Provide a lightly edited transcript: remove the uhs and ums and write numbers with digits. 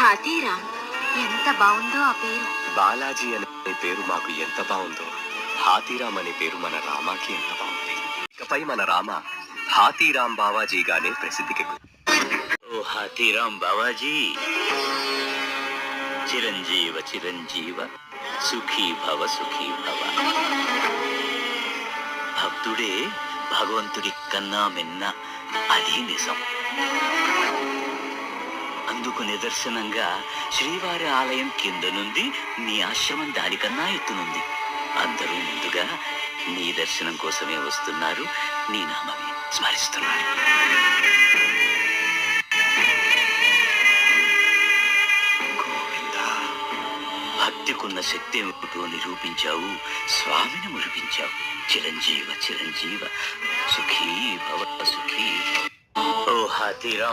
హాతీరామ్, ఎంత బాగుందో ఆ పేరు. బాలాజీ అనే పేరు మాకు ఎంత బాగుందో, హాతీరామ్ అనే పేరు మన రామాకి ఎంత బాగుంది. ఇకపై మన రామ హాతీరామ్ బావాజీగానే ప్రసిద్ధికెక్కు. ఓ హాతీరామ్ బావాజీ, చిరంజీవ చిరంజీవ, సుఖీ భవ సుఖీ భవ. భక్తుడే భగవంతుడి కన్నా మిన్న, అది నిజం. అందుకు నిదర్శనంగా శ్రీవారి ఆలయం కింద నుండి నీ ఆశ్రమం దానికన్నా ఎత్తునుంది. అందరూ ముందుగా నీ దర్శనం కోసమే వస్తున్నారు, నీ నామమే స్మరిస్తున్నారు. భక్తికున్న శక్తి ఏమిటో నిరూపించావు, స్వామిని మురిపించావు. చిరంజీవ చిరంజీవ, సుఖీ భవ సుఖీ. ఓ హాతీరామ్